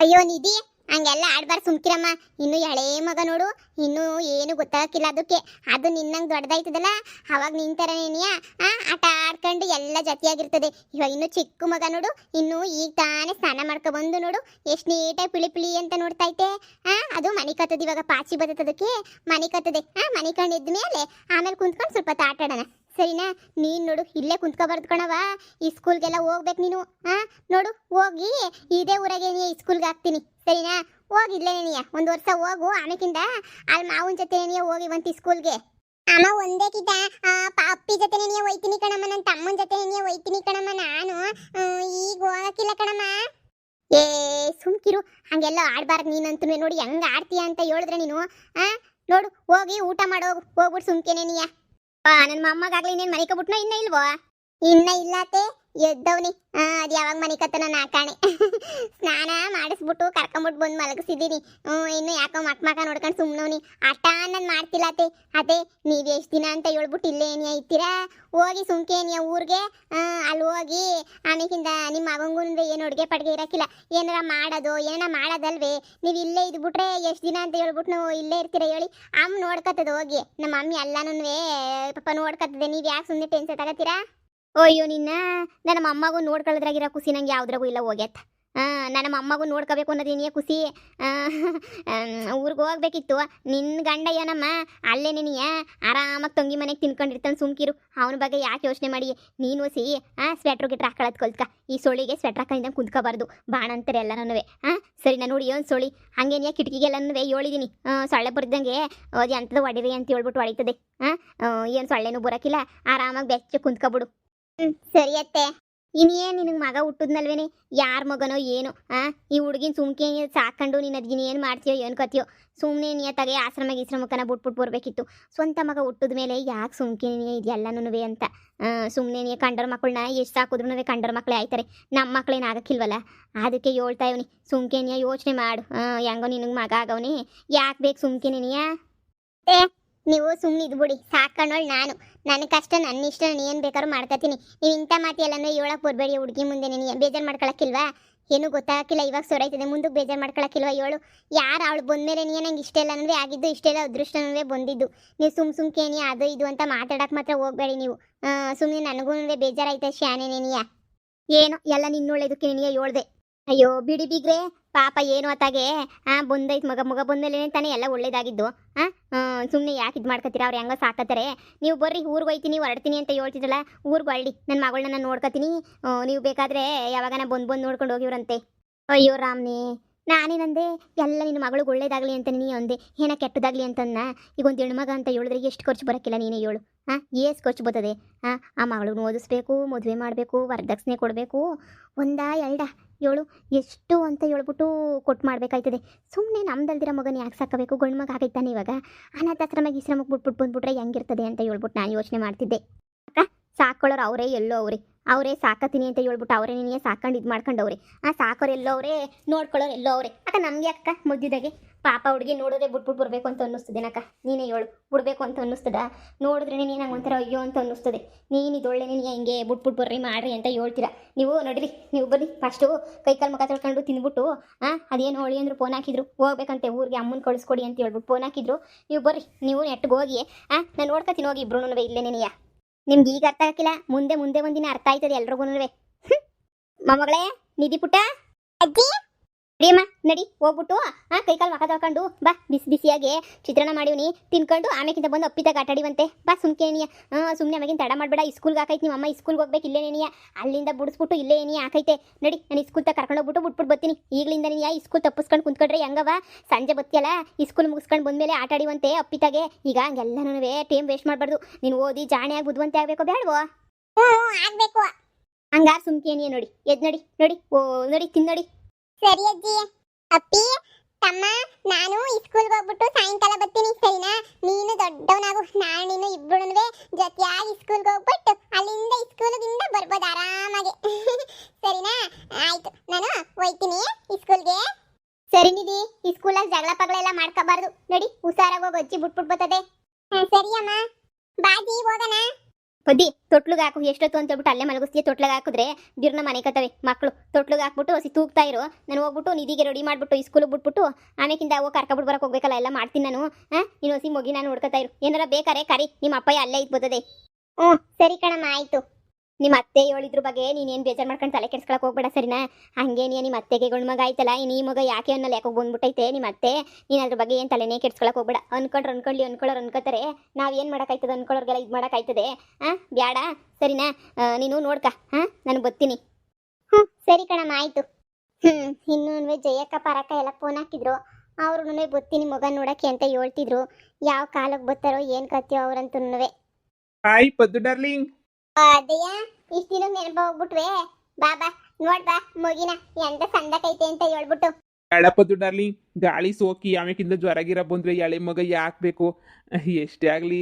ಅಯ್ಯೋ ನಿಧಿ, ಹಂಗೆಲ್ಲ ಆಡ್ಬಾರ್ದು, ಸುಮ್ಕಿರಮ್ಮ. ಇನ್ನು ಎಳೆ ಮಗ ನೋಡು, ಇನ್ನು ಏನು ಗೊತ್ತಾಗಿಲ್ಲ ಅದಕ್ಕೆ. ಅದು ನಿನ್ನಂಗೆ ದೊಡ್ಡದಾಯ್ತದಲ್ಲ, ಅವಾಗ ನಿಂತರನೇನಿಯ ಆಟ ಆಡ್ಕೊಂಡು ಎಲ್ಲ ಜೊತೆಯಾಗಿರ್ತದೆ. ಇವಾಗ ಇನ್ನು ಚಿಕ್ಕ ಮಗ ನೋಡು, ಇನ್ನು ಈಗ ತಾನೇ ಸ್ನಾನ ಮಾಡ್ಕೊ ಬಂದು ನೋಡು ಎಷ್ಟು ನೀಟಾಗಿ ಪಿಳಿ ಪಿಳಿ ಅಂತ ನೋಡ್ತೈತೆ. ಅದು ಮನೆ ಕತ್ತದ, ಇವಾಗ ಪಾಚಿ ಬದತ್ತದಕ್ಕೆ ಮನೆ ಕತ್ತದೆ. ಮನೆ ಕಣ್ಣು ಎದ್ದ ಮೇಲೆ ಆಮೇಲೆ ಕುಂತ್ಕೊಂಡು ಸ್ವಲ್ಪ ಆಟ ಆಡೋಣ, ಸರಿನಾ? ನೀನು ನೋಡು ಇಲ್ಲೇ ಕುಂತ್ಕೊಬಾರ್ದು ಕಣವ, ಈ ಸ್ಕೂಲ್ಗೆಲ್ಲ ಹೋಗ್ಬೇಕು ನೀನು. ನೋಡು ಹೋಗಿ ಇದೇ ಊರಾಗೆ ನೀ ಸ್ಕೂಲ್ಗೆ ಹಾಕ್ತೀನಿ, ಸರಿನಾ? ಹೋಗಿ ಇಲ್ಲೇ ನೀಯ ಒಂದು ವರ್ಷ ಹೋಗು, ಆಮೇಕಿಂದ ಅಲ್ಲಿ ಮಾವನ ಜೊತೆ ನೀ ಹೋಗಿ ಬಂತಿ ಸ್ಕೂಲ್ಗೆ. ಅಮ್ಮ ಒಂದೇ ಕಿತ ಅಪ್ಪಿ ಜೊತೆ ನೀ ಹೋಯ್ತೀನಿ ಕಣಮ್ಮ, ನನ್ನ ತಮ್ಮನ ಜೊತೆ ನೀ ಹೋಯ್ತೀನಿ ಕಣಮ್ಮ. ನಾನು ಈಗ ಹೋಗಕ್ಕಿಲ್ಲ ಕಣಮ್ಮ. ಏ ಸುಮ್ಕಿರು, ಹಂಗೆಲ್ಲ ಆಡ್ಬಾರ್ದು ನೀನಂತೂ. ನೋಡಿ ಹೆಂಗ ಆಡ್ತೀಯ ಅಂತ ಹೇಳಿದ್ರೆ ನೀನು. ನೋಡು ಹೋಗಿ ಊಟ ಮಾಡೋಗು, ಹೋಗ್ಬಿಟ್ಟು ಸುಮ್ಕೆನೆ ನೀಯ. ನನ್ನ ಮೊಮ್ಮಗಾಗ್ಲಿ ಇನ್ನೇನು ಮನೆ ಕಬಿಟ್ನೋ ಇನ್ನ ಇಲ್ವೋ? ಇನ್ನ ಇಲ್ಲತ್ತೆ, ಎದ್ದವನಿ. ಅದು ಯಾವಾಗ ಮನೆ ಕತ್ತನ ನಾ ಕಾಣೆ. ಸ್ನಾನ ಮಾಡಿಸ್ಬಿಟ್ಟು ಕರ್ಕೊಂಬಿಟ್ಟು ಬಂದು ಮಲಗಿಸಿದ್ದೀನಿ. ಇನ್ನು ಯಾಕೋ ಮಕ್ಕ ನೋಡ್ಕೊಂಡು ಸುಮ್ಮನವನಿ. ಅಷ್ಟ ನಾನು ಮಾಡ್ತಿಲ್ಲತ್ತೆ. ಅದೇ ನೀವು ಎಷ್ಟು ದಿನ ಅಂತ ಹೇಳ್ಬಿಟ್ಟು ಇಲ್ಲೇ ಏನಿ ಐತೀರಾ? ಹೋಗಿ ಸುಮ್ಕೇನಿಯ ಊರಿಗೆ. ಅಲ್ಲಿ ಹೋಗಿ ಆಮೇಕಿಂದ ನಿಮ್ಮ ಮಗಂಗೂ ಏನು ಅಡುಗೆ ಪಡ್ಗೆ ಇರೋಕ್ಕಿಲ್ಲ, ಏನಾರ ಮಾಡೋದು ಏನಾರ ಮಾಡೋದಲ್ವೇ? ನೀವು ಇಲ್ಲೇ ಇದ್ಬಿಟ್ರೆ ಎಷ್ಟು ದಿನ ಅಂತ ಹೇಳ್ಬಿಟ್ಟು ನೀವು ಇಲ್ಲೇ ಇರ್ತೀರ ಹೇಳಿ? ಅಮ್ಮ ನೋಡ್ಕತ್ತದ ಹೋಗಿ, ನಮ್ಮ ಮಮ್ಮಿ ಎಲ್ಲನೂ ಪಾಪ ನೋಡ್ಕತ್ತದೆ. ನೀವು ಯಾಕೆ ಸುಮ್ಮನೆ ಟೆನ್ಷನ್ ತಗೋತೀರಾ? ಅಯ್ಯೋ ನಿನ್ನ, ನನ್ನ ಮೊಮ್ಮಗೂ ನೋಡ್ಕೊಳ್ಳೋದ್ರಾಗಿರೋ ಖುಷಿ ನಂಗೆ ಯಾವ್ದ್ರಾಗೂ ಇಲ್ಲ ಹೋಗ್ಯತ್ತ. ನನ್ನ ಮೊಮ್ಮಗೂ ನೋಡ್ಕೋಬೇಕು ಅನ್ನೋದೇನಿಯ ಖುಷಿ. ಊರಿಗೆ ಹೋಗ್ಬೇಕಿತ್ತು. ನಿನ್ನ ಗಂಡ ಏನಮ್ಮ ಅಲ್ಲೇ ನೀನಿಯ ಆರಾಮಾಗಿ ತಂಗಿ ಮನೆಗೆ ತಿನ್ಕೊಂಡಿರ್ತಾನೆ, ಸುಮ್ಕಿರು. ಅವನ ಬಗ್ಗೆ ಯಾಕೆ ಯೋಚನೆ ಮಾಡಿ ನೀನು ಹೊಸಿ ಸ್ವೆಟ್ರ್ ಗಿಟ್ರ್ ಹಾಕೊಳ್ಳೋದು ಕಲ್ತ್ಕ. ಈ ಸೊಳಿಗೆ ಸ್ವೆಟ್ರ್ ಹಾಕೊಂಡಿದ್ದಂಗೆ ಕುಂತ್ಕೋಬಾರ್ದು, ಬಾಣ ಅಂತಾರೆ ಎಲ್ಲನೂ. ಸರಿ, ನಾನು ನೋಡಿ ಏನು ಸೊಳಿ ಹಂಗೇನಿಯ ಕಿಟಕಿಗೆಲ್ಲನೂ ಹೇಳಿದ್ದೀನಿ. ಸೊಳ್ಳೆ ಬರ್ದಂಗೆ ಅದು ಎಂಥದ್ದು ಹೊಡಿರಿ ಅಂತ ಹೇಳ್ಬಿಟ್ಟು ಹೊಡಿತದೆ. ಏನು ಸೊಳ್ಳೆನೂ ಬರೋಕ್ಕಿಲ್ಲ, ಆರಾಮಾಗಿ ಬೆಚ್ಚ ಕುಂತ್ಕೊಬಿಡು. ಸರಿ ಅತ್ತೆ. ಇನ್ನೇನು ನಿನಗೆ ಮಗ ಹುಟ್ಟಿದ್ನಲ್ವೇನೆ, ಯಾರ ಮಗನೋ ಏನು? ಈ ಹುಡುಗಿನ ಸುಮ್ಕೆ ಸಾಕೊಂಡು ನೀನು ಅದನ್ನ ಏನು ಮಾಡ್ತೀಯೋ ಏನು ಕತ್ತೀಯೋ? ಸುಮ್ಮನೆ ನಿಯತ್ತಾಗೆ ಆಶ್ರಮಕ್ಕನ ಬಿಟ್ಬಿಟ್ಟು ಬರಬೇಕಿತ್ತು. ಸ್ವಂತ ಮಗ ಹುಟ್ಟಿದ ಮೇಲೆ ಯಾಕೆ ಸುಮ್ಕೆ ಇದೆಲ್ಲನೂ ಅಂತ ಸುಮ್ಮನೆ ನೀ ಕಂಡರ ಮಕ್ಕಳನ್ನ ಎಷ್ಟು ಸಾಕಿದ್ರು ಕಂಡರ ಮಕ್ಕಳೇ ಆಯ್ತಾರೆ, ನಮ್ಮ ಮಕ್ಕಳೇನು ಆಗಕ್ಕಿಲ್ವಲ್ಲ? ಅದಕ್ಕೆ ಹೇಳ್ತಾ ಇವನಿ ಸುಮ್ಕೆ ನೀ ಯೋಚನೆ ಮಾಡು. ಹೆಂಗೋ ನಿನಗೆ ಮಗ ಆಗವನಿ, ಯಾಕೆ ಬೇಕು ಸುಮ್ಕೆ ನೀನಿಯ? ನೀವು ಸುಮ್ಮನೆ ಇದ್ಬಿಡಿ, ಸಾಕೊಂಡೋಳು ನಾನು. ನನ್ನ ಕಷ್ಟ ನನ್ನ ಇಷ್ಟ, ನಾನು ಏನು ಬೇಕಾದ್ರೂ ಮಾಡ್ಕೊತೀನಿ. ನೀವು ಇಂಥ ಮಾತಿಯಲ್ಲನೂ ಹೇಳಕ್ಕೆ ಬರಬೇಡಿ. ಹುಡುಗಿ ಮುಂದೆ ನೀನು ಬೇಜಾರು ಮಾಡ್ಕೊಳಕ್ಕಿಲ್ವಾ? ಏನೂ ಗೊತ್ತಾಗಿಲ್ಲ, ಇವಾಗ ಸೊರೈತದೆ, ಮುಂದಕ್ಕೆ ಬೇಜಾರು ಮಾಡ್ಕೊಳಕ್ಕಿಲ್ವಾ ಹೇಳು? ಯಾರು ಅವಳು ಬಂದಮೇಲೆ ನೀನು ನಂಗೆ ಇಷ್ಟ ಇಲ್ಲ ಅಂದರೆ ಆಗಿದ್ದು, ಇಷ್ಟೆಲ್ಲ ಅದೃಷ್ಟನೂ ಬಂದಿದ್ದು. ನೀವು ಸುಮ್ಕೇನಿ ಅದು ಇದು ಅಂತ ಮಾತಾಡಕ್ಕೆ ಮಾತ್ರ ಹೋಗಬೇಡಿ ನೀವು. ಸುಮ್ಮನೆ ನನಗೂ ಬೇಜಾರಾಯ್ತು ಶಾನೇನೇನಿಯ. ಏನೋ ಎಲ್ಲ ನಿನ್ನೊಳ್ಳೇದಕ್ಕೆ ನಿನಗೆ ಹೇಳ್ದೆ. ಅಯ್ಯೋ ಬಿಡಿ ಬೀಗ್ರೆ, ಪಾಪ ಏನು ಅತ್ತಾಗೆ ಬಂದೈತೆ ಮಗ ಬಂದಮೇಲೆ ತಾನೇ ಎಲ್ಲ ಒಳ್ಳೇದಾಗಿದ್ದು. ಸುಮ್ಮನೆ ಯಾಕೆ ಇದು ಮಾಡ್ಕೊತೀರಾ? ಅವ್ರು ಹೆಂಗೋ ಸಾಕತ್ತಾರೆ. ನೀವು ಬರ್ರಿ, ಊರಿಗೆ ಹೋಯ್ತೀನಿ ಹೊರಡ್ತೀನಿ ಅಂತ ಹೇಳ್ತಿದ್ರಲ್ಲ, ಊರಿಗೆ ಹೊಳ್ಳಿ, ನನ್ನ ಮಗಳನ್ನ ನಾನು ನೋಡ್ಕೊತೀನಿ. ನೀವು ಬೇಕಾದರೆ ಯಾವಾಗನ ಬಂದು ನೋಡ್ಕೊಂಡು ಹೋಗಿವ್ರಂತೆ. ಅಯ್ಯೋ ರಾಮ್ನೇ, ನಾನೇನಂದೆ ಎಲ್ಲ ನಿನ್ನ ಮಗಳಿಗೆ ಒಳ್ಳೇದಾಗಲಿ ಅಂತ ನೀನು ಅಂದೆ, ಏನೋ ಕೆಟ್ಟದಾಗಲಿ ಅಂತನ್ನ. ಈಗ ಒಂದು ಹೆಣ್ಮಗ ಅಂತ ಹೇಳಿದ್ರೆ ಎಷ್ಟು ಖರ್ಚು ಬರೋಕ್ಕಿಲ್ಲ ನೀನೇ ಹೇಳು? ಎಷ್ಟು ಖರ್ಚು ಬರ್ತದೆ? ಆ ಮಗಳನ್ನ ಓದಿಸ್ಬೇಕು, ಮದುವೆ ಮಾಡಬೇಕು, ವರದಕ್ಷಿಣೆ ಕೊಡಬೇಕು, ಒಂದಾ ಎರಡ ಹೇಳು? ಎಷ್ಟು ಅಂತ ಹೇಳ್ಬಿಟ್ಟು ಕೊಟ್ಟು ಮಾಡಬೇಕಾಯ್ತದೆ. ಸುಮ್ಮನೆ ನಮ್ದಲ್ದಿರೋ ಮಗನ ಯಾಕೆ ಸಾಕಬೇಕು? ಗಂಡು ಮಗ ಆಗೈತಾನೆ ಇವಾಗ. ಅನಾಥಾಶ್ರಮ ಬಿಟ್ಬಿಟ್ಟು ಬಂದ್ಬಿಟ್ರೆ ಹೆಂಗಿರ್ತದೆ ಅಂತ ಹೇಳ್ಬಿಟ್ಟು ನಾನು ಯೋಚನೆ ಮಾಡ್ತಿದ್ದೆ. ಅಕ್ಕ ಸಾಕೊಳ್ಳೋರು ಅವರೇ, ಎಲ್ಲೋ ಅವರೇ ಸಾಕತೀನಿ ಅಂತ ಹೇಳ್ಬಿಟ್ಟು ಅವರೇ ನೀನೇ ಸಾಕೊಂಡು ಇದು ಮಾಡ್ಕೊಂಡವ್ರೆ. ಸಾಕೋರು ಎಲ್ಲೋ ಅವರೇ, ನೋಡ್ಕೊಳ್ಳೋರು ಎಲ್ಲೋ ಅವರೇ. ಅಕ್ಕ ನಮಗೆ ಅಕ್ಕ ಮುದ್ದಿದಾಗೆ ಪಾಪ ಹುಡುಗಿ ನೋಡಿದ್ರೆ ಬಿಟ್ಬಿಟ್ಟು ಬರಬೇಕು ಅಂತ ಅನ್ನಿಸ್ತದೇನಕ್ಕ? ನೀನೇ ಹೇಳು, ಬಿಡಬೇಕು ಅಂತ ಅನ್ನಿಸ್ತದ? ನೋಡಿದ್ರೆ ನೀನು ನಂಗೆ ಒಂಥರ ಅಯ್ಯೋ ಅಂತ ಅನ್ನಿಸ್ತದೆ. ನೀನು ಇದೊಳ್ಳೆ ನೀನು ಹಿಂಗೆ ಬಿಟ್ಬಿಟ್ಟು ಬರ್ರಿ ಮಾಡ್ರಿ ಅಂತ ಹೇಳ್ತೀರಾ ನೀವು? ನಡೀರಿ, ನೀವು ಬರ್ರಿ, ಫಸ್ಟು ಕೈಕಾಲು ಮುಖ ತೊಳ್ಕೊಂಡು ತಿಂದ್ಬಿಟ್ಟು ಅದೇನು ಹೋಳಿ ಅಂದರು ಫೋನ್ ಹಾಕಿದ್ರು, ಹೋಗ್ಬೇಕಂತೆ ಊರಿಗೆ, ಅಮ್ಮನ ಕಳಿಸ್ಕೊಡಿ ಅಂತ ಹೇಳ್ಬಿಟ್ಟು ಫೋನ್ ಹಾಕಿದ್ರು. ನೀವು ಬರ್ರಿ, ನೀವು ನೆಟ್ಟಿಗೆ ಹೋಗಿ ನಾನು ನೋಡ್ಕೊತೀನಿ ಹೋಗಿ, ಇಬ್ರು ಇಲ್ಲೇ ನೀನೆಯ. ನಿಮ್ಗೆ ಈಗ ಅರ್ಥ ಆಗಿಲ್ಲ, ಮುಂದೆ ಒಂದಿನ ಅರ್ಥ ಆಯ್ತದೆ ಎಲ್ರಿಗೂ. ಮೊಮ್ಮಗಳೇ, ನಿಧಿ ಪುಟ್ಟ, ಅಜ್ಜಿ ಅಡಿಯಮ್ಮ ನಡಿ, ಹೋಗ್ಬಿಟ್ಟು ಕೈಕಾಲು ಮಖ ತೊಳ್ಕೊಂಡು ಬಾ. ಬಿಸಿಯಾಗಿ ಚಿತ್ರಾನ್ನ ಮಾಡಿವ್ನಿ, ತಿನ್ಕೊಂಡು ಆಮೇಕಿಂತ ಬಂದು ಅಪ್ಪಿತಾಗ ಆಟಾಡಿವಂತೆ ಬಾ. ಸುಮ್ಕೇನಿಯ ಸುಮ್ಮನೆ ಅವಾಗಿನ ತಡ ಮಾಡಬೇಡ. ಸ್ಕೂಲ್ಗೆ ಹಾಕೈತಿ ನಿಮ್ಮ ಅಮ್ಮ, ಸ್ಕೂಲ್ಗೆ ಹೋಗ್ಬೇಕು ಇಲ್ಲೇ ನೇನಿಯ. ಅಲ್ಲಿಂದ ಬಿಡಿಸ್ಬಿಟ್ಟು ಇಲ್ಲೇ ಏನಿಯ ಹಾಕೈತೆ. ನಡಿ, ನಾನು ಸ್ಕೂಲ್ ತ ಕರ್ಕೊಂಡೋಗ್ಬಿಟ್ಟು ಬಿಟ್ಬಿಟ್ಟು ಬರ್ತೀನಿ. ಈಗಲಿಂದ ನೀನು ಈ ಸ್ಕೂಲ್ ತಪ್ಪಿಸ್ಕೊಂಡು ಕುಂತ್ಕೊಂಡ್ರೆ ಹೆಂಗವ? ಸಂಜೆ ಬತ್ತಿಯಲ್ಲ, ಈ ಸ್ಕೂಲ್ ಮುಗಿಸ್ಕೊಂಡು ಬಂದಮೇಲೆ ಆಟಾಡಿವಂತೆ ಅಪ್ಪಿತಾಗೆ. ಈಗ ಹಂಗೆಲ್ಲನೂ ಟೈಮ್ ವೇಸ್ಟ್ ಮಾಡಬಾರ್ದು. ನೀನು ಓದಿ ಜಾಣಿಯಾಗಿ ಬುದ್ಧಿವಂತೆ ಆಗಬೇಕು, ಬೇಡವೋ? ಆಗಬೇಕು. ಹಂಗಾರು ಸುಮ್ಕೇನಿಯ ನೋಡಿ, ಎದ್ ನಡಿ ನಡಿ ತಿನ್ನಡಿ. ಸರಿ ಅಜ್ಜಿ. ಅಪ್ಪಿ ತಮ್ಮ, ನಾನು ಸ್ಕೂಲ್ಗೆ ಹೋಗ್ಬಿಟ್ಟು ಸಾಯಂಕಾಲ ಬರ್ತೀನಿ, ಸರಿನಾ? ನೀನು ದೊಡ್ಡವನಾಗು, ನಾನು ನೀನು ಇಬ್ಬರು ಜೊತೆಯಾಗಿ ಸ್ಕೂಲ್ಗೆ ಹೋಗ್ಬಿಟ್ಟು ಅಲ್ಲಿಂದ ಸ್ಕೂಲಿಂದ ಬರ್ಬೋದು ಆರಾಮಾಗಿ. ಸರಿನಾ? ಆಯ್ತು, ನಾನು ಹೋಯ್ತೀನಿ ಸ್ಕೂಲ್ಗೆ. ಸರಿ ನಿಧಿ, ಈ ಸ್ಕೂಲಾಗ ಜಗಳ ಪಗಳೆಲ್ಲ ಮಾಡ್ಕೋಬಾರ್ದು. ನಡಿ, ಹುಷಾರಾಗಿ ಹೋಗಿ ಅಜ್ಜಿ ಬಿಟ್ಬಿಟ್ಟು ಬರ್ತದೆ. ಸರಿ ಅಮ್ಮ, ಬಾಜಿ ಹೋಗೋಣ. ಪದಿ ತೊಟ್ಲಿಗೆ ಹಾಕು ಎಷ್ಟೊತ್ತು ಅಂತ ಹೇಳ್ಬಿಟ್ಟು ಅಲ್ಲೇ ಮಲಗಿಸ್ತೀಯ. ತೊಟ್ಲಿಗೆ ಹಾಕಿದ್ರೆ ಬಿರ್ನ ಮನೆ ಕತ್ತವೆ ಮಕ್ಕಳು. ತೊಟ್ಲಿಗೆ ಹಾಕ್ಬಿಟ್ಟು ಹಸಿ ತೂಗ್ತಾ ಇರು. ನಾನು ಹೋಗ್ಬಿಟ್ಟು ನಿಧಿಗೆ ರೆಡಿ ಮಾಡ್ಬಿಟ್ಟು ಈ ಸ್ಕೂಲಿಗೆ ಬಿಟ್ಬಿಟ್ಟು ಆಮೇಕಿಂದ ಹೋಗಿ ಕರ್ಕೊಬಿಟ್ಟು ಬರಕ್ಕೆ ಹೋಗ್ಬೇಕಲ್ಲ, ಎಲ್ಲ ಮಾಡ್ತೀನಿ ನಾನು. ನೀನು ಹಸಿ ಮೊಗಿ ನಾನು ನೋಡ್ಕೊತಾ ಇರು. ಏನಾರ ಬೇಕಾರೆ ಕರಿ, ನಿಮ್ಮ ಅಪ್ಪಯ್ಯ ಅಲ್ಲೇ ಇದ್ದು ಬರ್ತದೆ. ಹ್ಞೂ ಸರಿ ಕಣಮ್ಮ ಆಯಿತು. ನಿಮ್ಮ ಅತ್ತೆ ಹೇಳಿದ್ರ ಬಗ್ಗೆ ನೀನೇನು ಬೇಜಾರು ಮಾಡ್ಕೊಂಡು ತಲೆ ಕೆಡ್ಸ್ಕೊಳಕ್ಕೆ ಹೋಗ್ಬೇಡ ಸರಿನಾ. ಹಂಗೆ ನಿಮ್ಮ ಅತ್ತೆಗೆ ಗಂಡು ಮಗ ಆಯ್ತಲ್ಲ, ಈ ಮಗ ಯಾಕೆ ಅನ್ನಲ್ಲ ಯಾಕೆ ಬಂದ್ಬಿಟ್ಟೈತೆ ನಿಮ್ಮ ಅತ್ತೆ. ನೀನು ಅದ್ರ ಬಗ್ಗೆ ಏನು ತಲೆನೇ ಕೆಡ್ಸ್ಕೊಳಕ್ಕೆ ಹೋಗ್ಬೇಡ. ಅನ್ಕೊಳ್ಳೋರು ಅನ್ಕೋತಾರೆ. ನಾವೇನು ಮಾಡೋಕ್ಕಾಯ್ತದೆ, ಅನ್ಕೊಳ್ಳೋರ್ಗೆಲ್ಲ ಇದು ಮಾಡೋಕ್ಕಾಯ್ತದೆ. ಬ್ಯಾಡ ಸರಿನಾ. ನೀನು ನೋಡ್ಕ. ನಾನು ಬರ್ತೀನಿ. ಹ್ಞೂ ಸರಿ ಕಣಮ್ಮ ಆಯಿತು. ಇನ್ನೂ ಜಯಕ್ಕ ಪರಕ್ಕ ಎಲ್ಲ ಫೋನ್ ಹಾಕಿದ್ರು. ಅವ್ರು ಬರ್ತೀನಿ ಮಗ ನೋಡೋಕ್ಕೆ ಅಂತ ಹೇಳ್ತಿದ್ರು. ಯಾವ ಕಾಲಕ್ಕೆ ಬರ್ತಾರೋ ಏನು ಕತ್ತೀವೋ ಅವ್ರಂತೂ. Hi Paddu darling. ಅದಯ್ಯ ಇಷ್ಟ ದಿನ ನೆನಪ ಹೋಗ್ಬಿಟ್ವೆ. ಬಾಬಾ ನೋಡ್ಬಾ ಮಗಿನ ಎಂತ ಸಂದಕೈತೆ ಅಂತ ಹೇಳ್ಬಿಟ್ಟು. ಬೇಡ ಪದ್ದು ಡಾರ್ಲಿಂಗ್, ಗಾಳಿ ಸೋಕಿ ಆಮೇಕಿಂದ ಜ್ವರಗಿರ ಬಂದ್ರೆ ಎಳೆ ಮಗ ಯಾಕೆ ಬೇಕು? ಎಷ್ಟೇ ಆಗಲಿ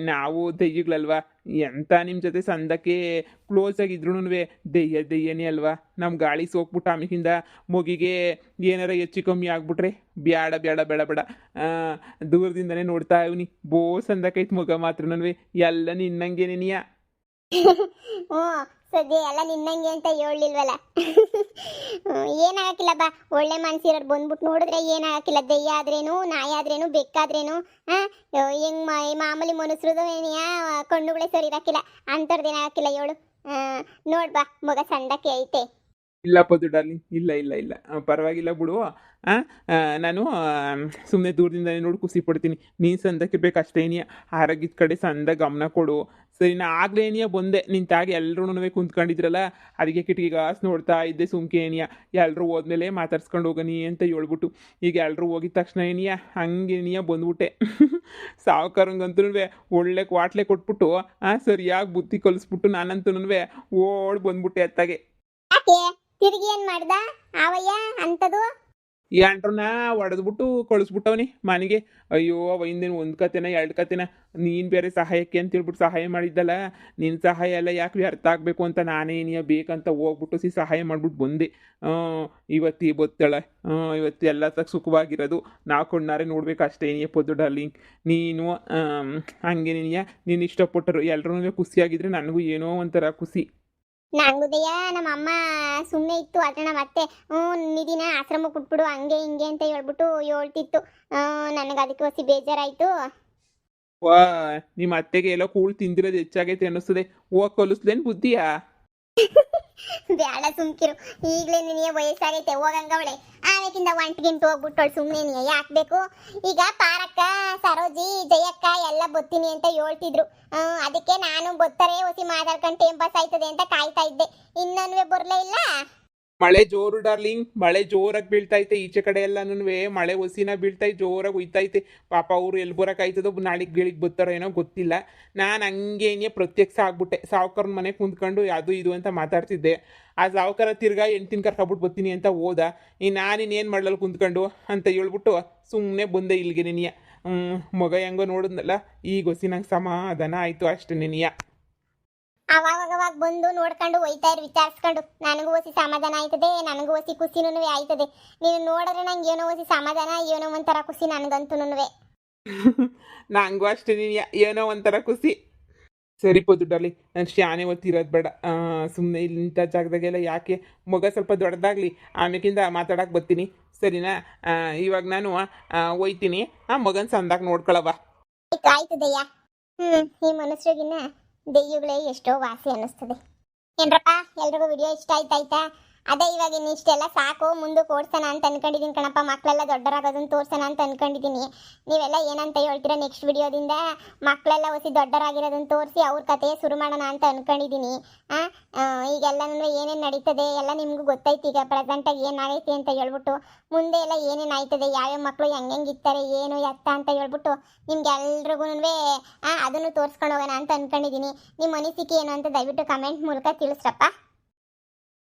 ನಾವು ದೆಯ್ಯಗಳಲ್ವಾ. ಎಂತ ನಿಮ್ಮ ಜೊತೆ ಸಂದಕ್ಕೆ ಕ್ಲೋಸ್ ಆಗಿದ್ರು ದೆಯ್ಯನೇ ಅಲ್ವಾ. ನಮ್ಮ ಗಾಳಿ ಸೋಕ್ಬಿಟ್ಟು ಆಮೇಕಿಂದ ಮಗಿಗೆ ಏನಾರ ಹೆಚ್ಚು ಕಮ್ಮಿ ಆಗ್ಬಿಟ್ರೆ ಬ್ಯಾಡ ಬೇಡ ಬೇಡ ಬೇಡ. ದೂರದಿಂದನೇ ನೋಡ್ತಾ ಇವ್ನಿ. ಬೋ ಸಂದಕೈತೆ ಮಗ ಮಾತ್ರ ಎಲ್ಲ ನಿನ್ನಂಗೇನೇನಿಯಾ. ಹ್ಞೂ ಸದ್ಯ ಎಲ್ಲ ನಿನ್ನಂಗೆ ಅಂತ ಹೇಳಿಲ್ವಲ್ಲ. ಏನಾಗಕ್ಕಿಲ್ಲ ಬಾ. ಒಳ್ಳೆ ಮನ್ಸಿರೋರು ಬಂದ್ಬಿಟ್ಟು ನೋಡಿದ್ರೆ ಏನಾಗಕ್ಕಿಲ್ಲ. ದೆಯ್ಯ ಆದ್ರೇನು, ನಾಯಿ ಆದ್ರೇನು, ಬೆಕ್ಕಾದ್ರೇನು, ಹೆಂಗ್ ಮಾಮೂಲಿ ಮನುಷ್ಯರದು ಏನಿಯ ಕಣ್ಣುಗಳೇ ಸರಿ ಇರಕ್ಕಿಲ್ಲ. ಅಂಥವ್ರದ್ದೇನಾಗಕ್ಕಿಲ್ಲ ಹೇಳು. ನೋಡ್ಬಾ ಮಗ ಸಂದಕ್ಕೆ ಐತೆ. ಇಲ್ಲ ಪದ್ದು ಡಾರ್ಲಿಂಗ್, ಇಲ್ಲ ಇಲ್ಲ ಇಲ್ಲ ಪರವಾಗಿಲ್ಲ ಬಿಡು. ನಾನು ಸುಮ್ಮನೆ ದೂರದಿಂದನೇ ನೋಡಿ ಖುಷಿ ಪಡ್ತೀನಿ. ನೀನು ಸಂದಕ್ಕೆ ಬೇಕಷ್ಟೇನಿಯ. ಆರೋಗ್ಯದ ಕಡೆ ಸಂದ ಗಮನ ಕೊಡು ಸರಿನಾ. ಆಗ್ಲೇನಿಯ ಬಂದೆ ನಿನ್ನ ತಾಗಿ ಎಲ್ಲರೂ ಕುಂತ್ಕೊಂಡಿದ್ರಲ್ಲ, ಅದಕ್ಕೆ ಕಿಟಕಿಗಾಸ್ ನೋಡ್ತಾ ಇದ್ದೆ ಸುಮ್ಕೆ ಏನಿಯ. ಎಲ್ಲರೂ ಹೋದ್ಮೇಲೆ ಮಾತಾಡ್ಸ್ಕೊಂಡು ಹೋಗನಿ ಅಂತ ಹೇಳ್ಬಿಟ್ಟು ಈಗ ಎಲ್ಲರೂ ಹೋಗಿದ ತಕ್ಷಣ ಏನಿಯ ಹಂಗೇನಿಯ ಬಂದ್ಬಿಟ್ಟೆ. ಸಾವುಕಾರಂಗಂತೂ ಒಳ್ಳೆ ಕ್ವಾಟ್ಲೆ ಕೊಟ್ಬಿಟ್ಟು ಸರಿಯಾಗಿ ಬುದ್ಧಿ ಕಲಿಸ್ಬಿಟ್ಟು ನಾನಂತೂ ಓಡ್ ಬಂದ್ಬಿಟ್ಟೆ ಅತ್ತಾಗೆ. ತಿರುಗಿ ಏನ್ ಮಾಡ್ದ ಅವಯ್ಯ ಅಂತದು? ಎಂಟ್ರನ್ನ ಹೊಡೆದ್ಬಿಟ್ಟು ಕಳಿಸ್ಬಿಟ್ಟವನಿ ಮನೆಗೆ. ಅಯ್ಯೋ ಅವ ಹಿಂದೇನು ಒಂದು ಕತೆನ ಎರಡು ಕತೆನ. ನೀನು ಬೇರೆ ಸಹಾಯಕ್ಕೆ ಅಂತ ಹೇಳ್ಬಿಟ್ಟು ಸಹಾಯ ಮಾಡಿದ್ದಲ್ಲ, ನಿನ್ನ ಸಹಾಯ ಎಲ್ಲ ಯಾಕೆ ವ್ಯರ್ಥ ಆಗಬೇಕು ಅಂತ ನಾನೇನಿಯ ಬೇಕಂತ ಹೋಗ್ಬಿಟ್ಟು ಸಹಾಯ ಮಾಡ್ಬಿಟ್ಟು ಬಂದೆ. ಇವತ್ತಿ ಬತ್ತಾಳೆ. ಇವತ್ತು ಎಲ್ಲ ಸುಖವಾಗಿರೋದು ನಾವು ಕೊಂಡಾರೆ ನೋಡ್ಬೇಕು ಅಷ್ಟೇ ಏನಿಯ ಪದ್ದು ಡಾರ್ಲಿಂಗ್. ನೀನು ಹಂಗೆ ನೀನು ಇಷ್ಟಪಟ್ಟರು ಎಲ್ಲರೂ ಖುಷಿಯಾಗಿದ್ರೆ ನನಗೂ ಏನೋ ಒಂಥರ ಖುಷಿ. ನಂಗುದಯ್ಯ ನಮ್ಮ ಅಮ್ಮ ಸುಮ್ಮನೆ ಇತ್ತು. ಆದ್ರೆ ನಮ್ಮ ಅತ್ತೆ ನಿಧಿನ ಆಶ್ರಮ ಕೊಟ್ಬಿಡು ಹಂಗೆ ಹಿಂಗೆ ಅಂತ ಹೇಳ್ಬಿಟ್ಟು ಹೇಳ್ತಿತ್ತು. ನನಗೆ ಅದಕ್ಕೆ ಹೊಸಿ ಬೇಜಾರಾಯ್ತು. ವಾ ನಿಮ್ಮ ಅತ್ತೆಗೆ ಎಲ್ಲ ಕೂಳ್ ತಿಂದಿರೋದು ಹೆಚ್ಚಾಗೈತೆ ಅನ್ನಿಸ್ತದೆ. ಹೋಗಿ ಕಲಿಸ್ಲೇನು ಬುದ್ಧಿಯಾ? ಬೇಡ ಸುಮ್ಕಿರು. ಈಗಲೇ ನಿನಗೆ ವಯಸ್ಸಾಗೈತೆ ಹೋಗಂಗವಳೆ. ಆಮೇಕಿಂದ ಒಂಟಿಗಿಂಟು ಹೋಗ್ಬಿಟ್ಟವಳು ಸುಮ್ಮನೆ. ನೀ ಯಾಕೆ ಬೇಕು? ಈಗ ಪಾರಕ್ಕ, ಸರೋಜಿ, ಜಯಕ್ಕ ಎಲ್ಲ ಬತ್ತೀನಿ ಅಂತ ಹೇಳ್ತಿದ್ರು. ಅದಕ್ಕೆ ನಾನು ಬತ್ತಾರೆ ಹೊಸಿ ಮಾತಾಡ್ಕೊಂಡು ಟೈಮ್ ಪಾಸ್ ಆಯ್ತದೆ ಅಂತ ಕಾಯ್ತಾ ಇದ್ದೆ. ಇನ್ನೊಂದು ಬರಲೇ ಇಲ್ಲ. ಮಳೆ ಜೋರು ಡಾರ್ಲಿಂಗ್, ಮಳೆ ಜೋರಾಗಿ ಬೀಳ್ತೈತೆ. ಈಚೆ ಕಡೆ ಎಲ್ಲನೂ ಮಳೆ ಹೊಸಿನ ಬೀಳ್ತೈತೆ, ಜೋರಾಗಿ ಉಯ್ತೈತೆ. ಪಾಪ ಅವರು ಎಲ್ಲಿ ಬರೋಕ್ಕಾಯ್ತದೋ ನಾಳೆಗೆ ಗಿಳಿಗೆ ಬರ್ತಾರೋ ಏನೋ ಗೊತ್ತಿಲ್ಲ. ನಾನು ಹಂಗೇನೆ ಪ್ರತ್ಯಕ್ಷ ಆಗ್ಬಿಟ್ಟೆ. ಸಾವುಕಾರನ ಮನೆ ಕುಂತ್ಕೊಂಡು ಅದು ಇದು ಅಂತ ಮಾತಾಡ್ತಿದ್ದೆ. ಆ ಸಾವುಕಾರ ತಿರ್ಗಾ ಹೆಂಡ್ತಿನ ಕರ್ಕೊಬಿಟ್ಟು ಬರ್ತೀನಿ ಅಂತ ಹೋದ. ನಾನಿನ್ನೇನು ಮಾಡಲಲ್ಲಿ ಕುಂತ್ಕೊಂಡು ಅಂತ ಹೇಳ್ಬಿಟ್ಟು ಸುಮ್ಮನೆ ಬಂದೆ ಇಲ್ಲಿಗೆ ನೆನಿಯ. ಮಗ ಹೆಂಗೋ ನೋಡಿದ್ನಲ್ಲ, ಈಗ ಹೊಸಿ ನಂಗೆ ಸಮಾಧಾನ ಆಯಿತು ಅಷ್ಟೇ ನೆನಿಯ. ಅವಾಗವಾಗ ಬಂದು ನೋಡ್ಕೊಂಡು ಹೋಯ್ತಾ ಇರು, ವಿಚಾರಿಸ್ಕೊಂಡು. ನನಗೂ ಹೊಸಿ ಸಮಾಧಾನ ಆಯ್ತದೆ, ನನಗೂ ಹೊಸಿ ಖುಷಿನೂ ಆಯ್ತದೆ. ನೀನು ನೋಡಿದ್ರೆ ನಂಗೆ ಏನೋ ಹೊಸಿ ಸಮಾಧಾನ, ಏನೋ ಒಂಥರ ಖುಷಿ ನನಗಂತೂ. ನಂಗೂ ಅಷ್ಟೇ ಏನೋ ಒಂಥರ ಖುಷಿ. ಸರಿ ಪದ್ದು ಡಾರ್ಲಿಂಗ್, ನಾನು ಶಾನೆ ಹೊತ್ತಿರೋದು ಬೇಡ. ಸುಮ್ಮನೆ ಇಲ್ಲಿ ನಿಂತ ಜಾಗದಾಗೆಲ್ಲ ಯಾಕೆ, ಮಗ ಸ್ವಲ್ಪ ದೊಡ್ಡದಾಗಲಿ ಆಮೇಕಿಂದ ಮಾತಾಡಕ್ಕೆ ಬರ್ತೀನಿ ಸರಿನಾ. ಇವಾಗ ನಾನು ಹೋಯ್ತೀನಿ. ಮಗನ ಸಂದಾಗ ನೋಡ್ಕೊಳವ. ಆಯ್ತದಯ್ಯ. ಈ ಮನುಷ್ಯರಿಗಿನ್ನ ದೆಯ್ಯಗಳೇ ಎಷ್ಟೋ ವಾಸಿ ಅನ್ನಿಸ್ತದೆ. ಏನ್ರಪ್ಪ ಎಲ್ರಿಗೂ ವಿಡಿಯೋ ಇಷ್ಟ ಆಯ್ತಾಯ್ತಾ? ಅದೇ ಇವಾಗ ಇನ್ನು ಇಷ್ಟೆಲ್ಲ ಸಾಕು, ಮುಂದಕ್ಕೆ ಓಡಿಸೋಣ ಅಂತ ಅನ್ಕೊಂಡಿದ್ದೀನಿ ಕಣಪ್ಪ. ಮಕ್ಕಳೆಲ್ಲ ದೊಡ್ಡರಾಗೋದನ್ನು ತೋರಿಸೋಣ ಅಂತ ಅನ್ಕೊಂಡಿದ್ದೀನಿ. ನೀವೆಲ್ಲ ಏನಂತ ಹೇಳ್ತೀರಾ? ನೆಕ್ಸ್ಟ್ ವಿಡಿಯೋದಿಂದ ಮಕ್ಕಳೆಲ್ಲ ಹೊಸಿ ದೊಡ್ಡರಾಗಿರೋದನ್ನು ತೋರಿಸಿ ಅವ್ರ ಕತೆ ಶುರು ಮಾಡೋಣ ಅಂತ ಅನ್ಕೊಂಡಿದ್ದೀನಿ. ಈಗೆಲ್ಲನೂ ಏನೇನು ನಡೀತದೆ ಎಲ್ಲ ನಿಮಗೂ ಗೊತ್ತೈತಿ. ಈಗ ಪ್ರೆಸೆಂಟಾಗಿ ಏನಾಗೈತಿ ಅಂತ ಹೇಳ್ಬಿಟ್ಟು, ಮುಂದೆ ಎಲ್ಲ ಏನೇನು ಆಯ್ತದೆ, ಯಾವ್ಯಾವ ಮಕ್ಕಳು ಹೆಂಗೆ ಇರ್ತಾರೆ, ಏನು ಎತ್ತ ಅಂತ ಹೇಳ್ಬಿಟ್ಟು ನಿಮ್ಗೆ ಎಲ್ರಿಗೂ ಅದನ್ನು ತೋರಿಸ್ಕೊಂಡು ಹೋಗೋಣ ಅಂತ ಅನ್ಕೊಂಡಿದ್ದೀನಿ. ನಿಮ್ಮ ಅನಿಸಿಕೆ ಏನು ಅಂತ ದಯವಿಟ್ಟು ಕಮೆಂಟ್ ಮೂಲಕ ತಿಳಿಸ್ರಪ್ಪ.